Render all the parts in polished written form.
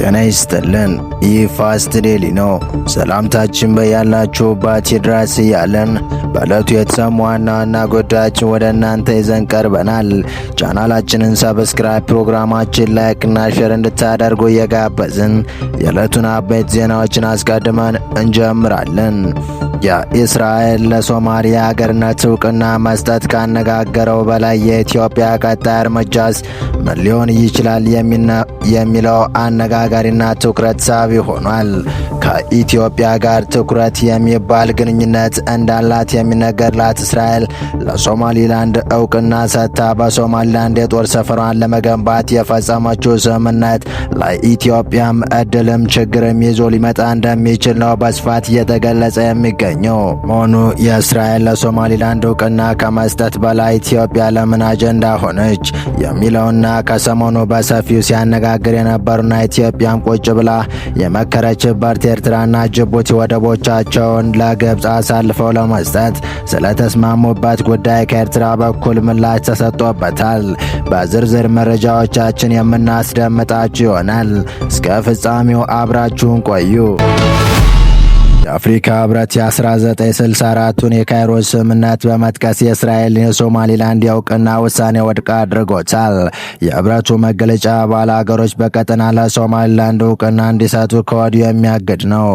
ጤና ይስጥልን። ይህ ፋስት ዴሊ ነው። ሰላምታችን በያላችሁበት ይድረስ እያለን በዕለቱ የተሰሙ ዋና ዋና ጉዳዮችን ወደ እናንተ ይዘን ቀርበናል። ቻናላችንን ሰብስክራይብ፣ ፕሮግራማችን ላይክና ሼር እንድታደርጉ እየጋበዝን የዕለቱን አበይት ዜናዎችን አስቀድመን እንጀምራለን። የእስራኤል ለሶማሊያ ሀገርነት እውቅና መስጠት ካነጋገረው በላይ የኢትዮጵያ ቀጣይ እርምጃስ ምን ሊሆን ይችላል የሚለው አነጋጋሪና ትኩረት ሳቢ ሆኗል። ከኢትዮጵያ ጋር ትኩረት የሚባል ግንኙነት እንዳላት የሚነገርላት እስራኤል ለሶማሊላንድ እውቅና ሰጥታ በሶማሊላንድ የጦር ሰፈሯን ለመገንባት የፈጸመችው ስምምነት ለኢትዮጵያም እድልም ችግርም ይዞ ሊመጣ እንደሚችል ነው በስፋት እየተገለጸ የሚገኘው። መሆኑ የእስራኤል ለሶማሊላንድ እውቅና ከመስጠት በላይ ኢትዮጵያ ለምን አጀንዳ ሆነች የሚለውና ከሰሞኑ በሰፊው ሲያነጋግር የነበሩና ኢትዮጵያም ቁጭ ብላ የመከረችበት ኤርትራና ጅቡቲ ወደቦቻቸውን ለግብፅ አሳልፈው ለመስጠት ስለተስማሙበት ጉዳይ ከኤርትራ በኩል ምላሽ ተሰጥቶበታል። በዝርዝር መረጃዎቻችን የምናስደምጣችሁ ይሆናል። እስከ ፍጻሜው አብራችሁን ቆዩ። የአፍሪካ ህብረት የ1964ቱን የካይሮ ስምምነት በመጥቀስ የእስራኤልን የሶማሊላንድ የእውቅና ውሳኔ ውድቅ አድርጎታል። የህብረቱ መግለጫ አባል አገሮች በቀጠና ለሶማሊላንድ እውቅና እንዲሰጡ ከወዲሁ የሚያግድ ነው።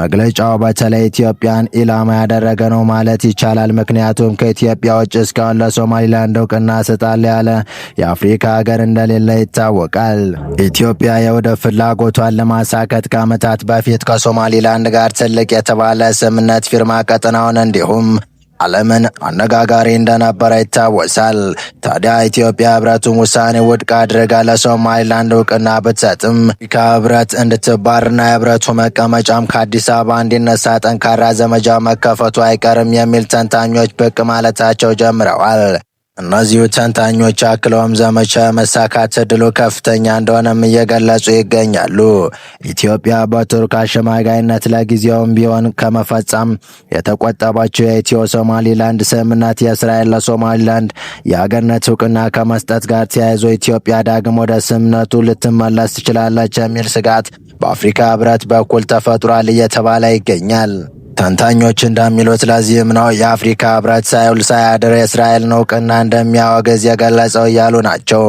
መግለጫው በተለይ ኢትዮጵያን ኢላማ ያደረገ ነው ማለት ይቻላል። ምክንያቱም ከኢትዮጵያ ውጭ እስካሁን ለሶማሊላንድ እውቅና ስጣል ያለ የአፍሪካ ሀገር እንደሌለ ይታወቃል። ኢትዮጵያ የወደብ ፍላጎቷን ለማሳካት ከዓመታት በፊት ከሶማሊላንድ ጋር ትልቅ የተባለ ስምምነት ፊርማ ቀጠናውን እንዲሁም ዓለምን አነጋጋሪ እንደነበረ ይታወሳል። ታዲያ ኢትዮጵያ ህብረቱን ውሳኔ ውድቅ አድርጋ ለሶማሊላንድ እውቅና ብትሰጥም ከህብረት እንድትባርና የህብረቱ መቀመጫም ከአዲስ አበባ እንዲነሳ ጠንካራ ዘመቻ መከፈቱ አይቀርም የሚል ተንታኞች ብቅ ማለታቸው ጀምረዋል። እነዚሁ ተንታኞች አክለውም ዘመቻ መሳካት ዕድሉ ከፍተኛ እንደሆነም እየገለጹ ይገኛሉ። ኢትዮጵያ በቱርክ አሸማጋይነት ለጊዜውም ቢሆን ከመፈጸም የተቆጠበችው የኢትዮ ሶማሊላንድ ስምምነት የእስራኤል ለሶማሊላንድ የሀገርነት እውቅና ከመስጠት ጋር ተያይዞ ኢትዮጵያ ዳግም ወደ ስምምነቱ ልትመለስ ትችላለች የሚል ስጋት በአፍሪካ ህብረት በኩል ተፈጥሯል እየተባለ ይገኛል። ተንታኞች እንደሚሉት ለዚህም ነው የአፍሪካ ህብረት ሳይውል ሳያድር የእስራኤልን እውቅና እንደሚያወግዝ የገለጸው እያሉ ናቸው።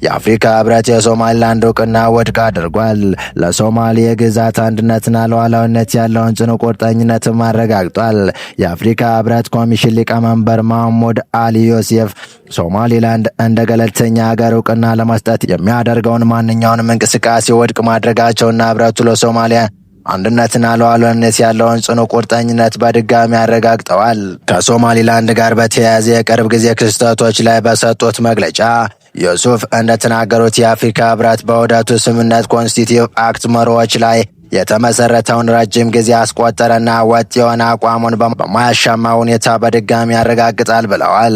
የአፍሪካ ህብረት የሶማሊላንድ እውቅና ውድቅ አድርጓል። ለሶማሌ የግዛት አንድነትና ሉዓላዊነት ያለውን ጽኑ ቁርጠኝነትም አረጋግጧል። የአፍሪካ ህብረት ኮሚሽን ሊቀመንበር ማህሙድ አሊ ዮሴፍ ሶማሊላንድ እንደ ገለልተኛ ሀገር እውቅና ለመስጠት የሚያደርገውን ማንኛውንም እንቅስቃሴ ውድቅ ማድረጋቸውና ህብረቱ ለሶማሊያ አንድነትና ሉዓላዊነት ያለውን ጽኑ ቁርጠኝነት በድጋሚ አረጋግጠዋል። ከሶማሊላንድ ጋር በተያያዘ የቅርብ ጊዜ ክስተቶች ላይ በሰጡት መግለጫ ዮሱፍ እንደተናገሩት የአፍሪካ ህብረት በውህደቱ ስምምነት ኮንስቲቲቭ አክት መርሆዎች ላይ የተመሰረተውን ረጅም ጊዜ ያስቆጠረና ወጥ የሆነ አቋሙን በማያሻማ ሁኔታ በድጋሚ ያረጋግጣል ብለዋል።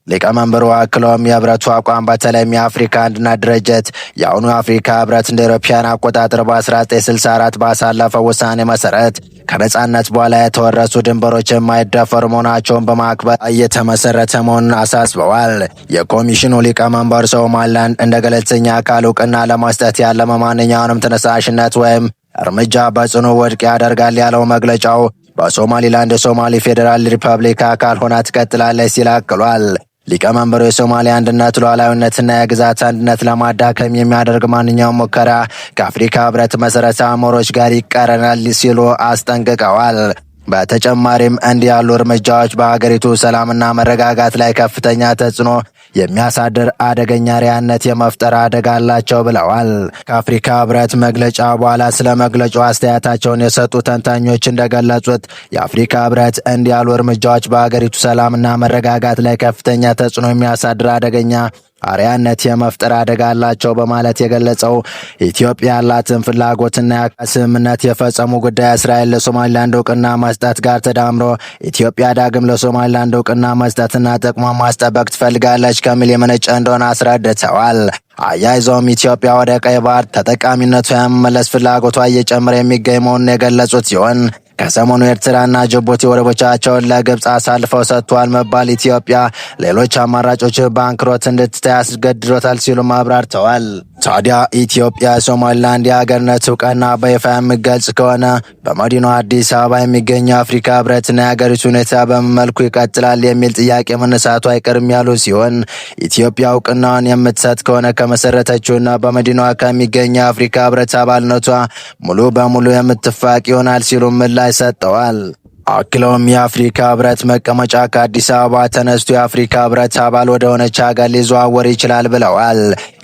ሊቀመንበሩ አክለውም የህብረቱ አቋም በተለይም የአፍሪካ አንድነት ድርጅት የአሁኑ የአፍሪካ ህብረት እንደ አውሮፓውያን አቆጣጠር በ1964 ባሳለፈው ውሳኔ መሰረት ከነጻነት በኋላ የተወረሱ ድንበሮች የማይደፈሩ መሆናቸውን በማክበር እየተመሰረተ መሆኑን አሳስበዋል። የኮሚሽኑ ሊቀመንበር ሶማሊላንድ እንደ ገለልተኛ አካል እውቅና ለመስጠት ያለመ ማንኛውንም ተነሳሽነት ወይም እርምጃ በጽኑ ውድቅ ያደርጋል ያለው መግለጫው በሶማሊላንድ የሶማሌ ፌዴራል ሪፐብሊክ አካል ሆና ትቀጥላለች ሲል አክሏል። ሊቀመንበሩ የሶማሊያ አንድነት ሉዓላዊነትና የግዛት አንድነት ለማዳከም የሚያደርግ ማንኛውም ሙከራ ከአፍሪካ ህብረት መሠረታዊ መርሆዎች ጋር ይቃረናል ሲሉ አስጠንቅቀዋል። በተጨማሪም እንዲህ ያሉ እርምጃዎች በሀገሪቱ ሰላምና መረጋጋት ላይ ከፍተኛ ተጽዕኖ የሚያሳድር አደገኛ ሪያነት የመፍጠር አደጋ አላቸው ብለዋል። ከአፍሪካ ህብረት መግለጫ በኋላ ስለ መግለጫው አስተያየታቸውን የሰጡ ተንታኞች እንደገለጹት የአፍሪካ ህብረት እንዲህ ያሉ እርምጃዎች በሀገሪቱ ሰላምና መረጋጋት ላይ ከፍተኛ ተጽዕኖ የሚያሳድር አደገኛ አርያነት የመፍጠር አደጋ አላቸው በማለት የገለጸው ኢትዮጵያ ያላትን ፍላጎትና ስምምነት የፈጸሙ ጉዳይ እስራኤል ለሶማሊላንድ እውቅና መስጠት ጋር ተዳምሮ ኢትዮጵያ ዳግም ለሶማሊላንድ እውቅና መስጠትና ጥቅሟን ማስጠበቅ ትፈልጋለች ከሚል የመነጨ እንደሆነ አስረድተዋል። አያይዘውም ኢትዮጵያ ወደ ቀይ ባህር ተጠቃሚነቷ የመመለስ ፍላጎቷ እየጨመረ የሚገኝ መሆኑን የገለጹት ሲሆን ከሰሞኑ ኤርትራና ጅቡቲ ወደቦቻቸውን ለግብፅ አሳልፈው ሰጥቷል መባል ኢትዮጵያ ሌሎች አማራጮች ባንክሮት እንድትታይ አስገድዶታል ሲሉም አብራርተዋል። ታዲያ ኢትዮጵያ ሶማሊላንድ የሀገርነት እውቅና በይፋ የሚገልጽ ከሆነ በመዲናዋ አዲስ አበባ የሚገኘው የአፍሪካ ህብረትና የሀገሪቱ ሁኔታ በምን መልኩ ይቀጥላል የሚል ጥያቄ መነሳቱ አይቀርም ያሉ ሲሆን ኢትዮጵያ እውቅናውን የምትሰጥ ከሆነ ከመሰረተችውና በመዲናዋ ከሚገኘው የአፍሪካ ህብረት አባልነቷ ሙሉ በሙሉ የምትፋቅ ይሆናል ሲሉ ምላሽ ሰጥተዋል። አክለውም የአፍሪካ ህብረት መቀመጫ ከአዲስ አበባ ተነስቶ የአፍሪካ ህብረት አባል ወደ ሆነች ሀገር ሊዘዋወር ይችላል ብለዋል።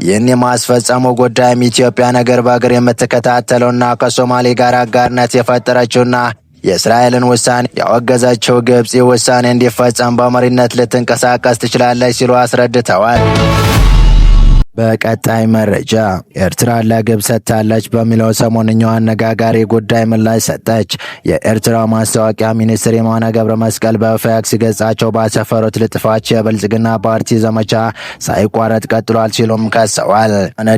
ይህን የማስፈጸሙ ጉዳይም ኢትዮጵያ ነገር በእግር የምትከታተለውና ከሶማሌ ጋር አጋርነት የፈጠረችውና የእስራኤልን ውሳኔ ያወገዘችው ግብፅ ውሳኔ እንዲፈጸም በመሪነት ልትንቀሳቀስ ትችላለች ሲሉ አስረድተዋል። በቀጣይ መረጃ ኤርትራ ለግብፅ ሰጥታለች በሚለው ሰሞንኛው አነጋጋሪ ጉዳይ ምላሽ ሰጠች። የኤርትራ ማስታወቂያ ሚኒስትር የማነ ገብረ መስቀል በኤክስ ገጻቸው ባሰፈሩት ልጥፋቸው የብልጽግና ፓርቲ ዘመቻ ሳይቋረጥ ቀጥሏል ሲሉም ከሰዋል።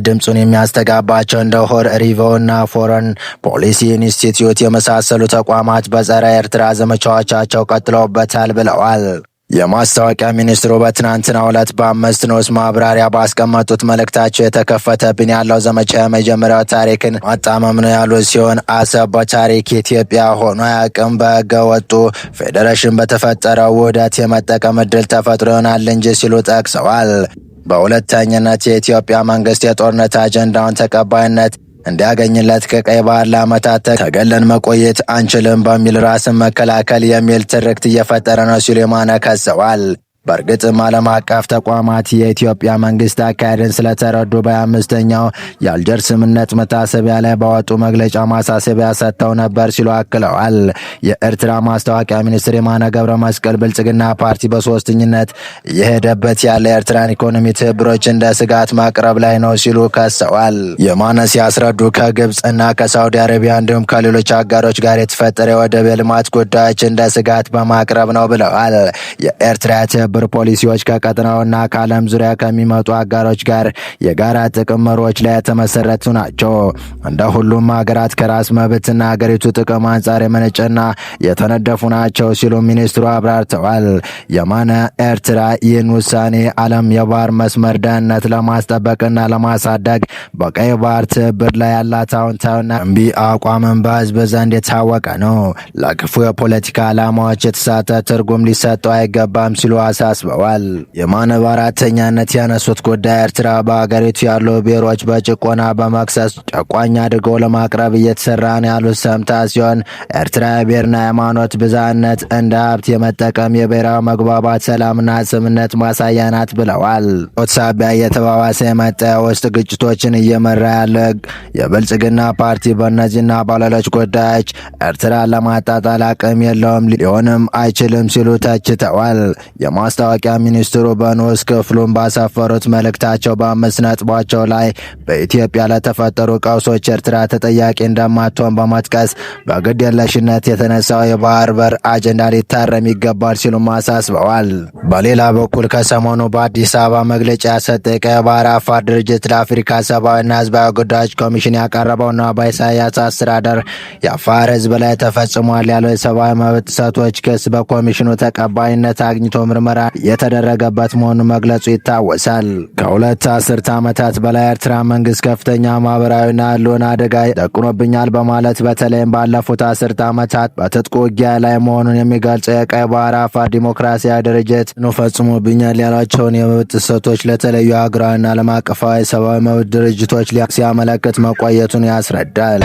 ድምፁን የሚያስተጋባቸው እንደ ሆር ሪቮ እና ፎረን ፖሊሲ ኢንስቲትዩት የመሳሰሉ ተቋማት በጸረ ኤርትራ ዘመቻዎቻቸው ቀጥለውበታል ብለዋል። የማስታወቂያ ሚኒስትሩ በትናንትናው ዕለት በ5 ንዑስ ማብራሪያ ባስቀመጡት መልእክታቸው የተከፈተብን ያለው ዘመቻ የመጀመሪያው ታሪክን ማጣመም ነው ያሉ ሲሆን አሰብ በታሪክ ኢትዮጵያ ሆኖ አያውቅም። በሕገ ወጡ ፌዴሬሽን በተፈጠረው ውህደት የመጠቀም ዕድል ተፈጥሮ ይሆናል እንጂ ሲሉ ጠቅሰዋል። በሁለተኝነት የኢትዮጵያ መንግስት የጦርነት አጀንዳውን ተቀባይነት እንዲያገኝለት ከቀይ ባህር ለዓመታት ተገለን መቆየት አንችልም በሚል ራስን መከላከል የሚል ትርክት እየፈጠረ ነው ሲሉ የማነ ከሰዋል። በእርግጥም ዓለም አቀፍ ተቋማት የኢትዮጵያ መንግስት አካሄድን ስለተረዱ በ25ኛው የአልጀርስ ስምምነት መታሰቢያ ላይ ባወጡ መግለጫ ማሳሰቢያ ሰጥተው ነበር ሲሉ አክለዋል። የኤርትራ ማስታወቂያ ሚኒስትር የማነ ገብረ መስቀል ብልጽግና ፓርቲ በሶስተኝነት እየሄደበት ያለ የኤርትራን ኢኮኖሚ ትብብሮች እንደ ስጋት ማቅረብ ላይ ነው ሲሉ ከሰዋል። የማነ ሲያስረዱ ከግብፅ እና ከሳውዲ አረቢያ እንዲሁም ከሌሎች አጋሮች ጋር የተፈጠረ የወደብ የልማት ጉዳዮች እንደ ስጋት በማቅረብ ነው ብለዋል። የኤርትራ ትብብር ፖሊሲዎች ከቀጠናውና ከዓለም ዙሪያ ከሚመጡ አጋሮች ጋር የጋራ ጥቅም መርሆች ላይ የተመሰረቱ ናቸው። እንደ ሁሉም ሀገራት ከራስ መብትና ሀገሪቱ ጥቅም አንጻር የመነጨና የተነደፉ ናቸው ሲሉ ሚኒስትሩ አብራርተዋል። የማነ ኤርትራ ይህን ውሳኔ ዓለም የባህር መስመር ደህንነት ለማስጠበቅና ለማሳደግ በቀይ ባህር ትብብር ላይ ያላት አዎንታዊና እምቢ አቋምን በህዝብ ዘንድ የታወቀ ነው። ለክፉ የፖለቲካ ዓላማዎች የተሳተ ትርጉም ሊሰጠው አይገባም ሲሉ አሳስበዋል። የማነ በአራተኛነት ያነሱት ጉዳይ ኤርትራ በሀገሪቱ ያሉ ብሔሮች በጭቆና በመክሰስ ጨቋኝ አድርገው ለማቅረብ እየተሰራ ነው ያሉት ሰምታ ሲሆን ኤርትራ የብሔርና ሃይማኖት ብዝሃነት እንደ ሀብት የመጠቀም የብሔራዊ መግባባት ሰላምና ስምምነት ማሳያ ናት ብለዋል። ሳቢያ እየተባባሰ የመጣ የውስጥ ግጭቶችን እየመራ ያለ የብልጽግና ፓርቲ በእነዚህና በሌሎች ጉዳዮች ኤርትራ ለማጣጣል አቅም የለውም ሊሆንም አይችልም ሲሉ ተችተዋል። የማስታወቂያ ሚኒስትሩ በንዑስ ክፍሉን ባሰፈሩት መልእክታቸው በ5 ነጥቦቻቸው ላይ በኢትዮጵያ ለተፈጠሩ ቀውሶች ኤርትራ ተጠያቂ እንደማትሆን በመጥቀስ በግድ የለሽነት የተነሳው የባህር በር አጀንዳ ሊታረም ይገባል ሲሉም አሳስበዋል። በሌላ በኩል ከሰሞኑ በአዲስ አበባ መግለጫ ያሰጠ የቀይ ባህር አፋር ድርጅት ለአፍሪካ ሰብአዊና ህዝባዊ ጉዳዮች ኮሚሽን ያቀረበውና በኢሳያስ አስተዳደር የአፋር ህዝብ ላይ ተፈጽሟል ያለው የሰብአዊ መብት ጥሰቶች ክስ በኮሚሽኑ ተቀባይነት አግኝቶ ምርመራ የተደረገበት መሆኑን መግለጹ ይታወሳል። ከሁለት አስርት ዓመታት በላይ ኤርትራ መንግስት ከፍተኛ ማህበራዊና ህልውና አደጋ ደቅኖብኛል በማለት በተለይም ባለፉት 10 ዓመታት በትጥቅ ውጊያ ላይ መሆኑን የሚገልጸው የቀይ ባህር አፋር ዲሞክራሲያዊ ድርጅት ፈጽሞብኛል ያሏቸውን የመብት ጥሰቶች ለተለያዩ ሀገራዊና ዓለም አቀፋዊ ሰብአዊ መብት ድርጅቶች ሲያመለክት መቆየቱን ያስረዳል።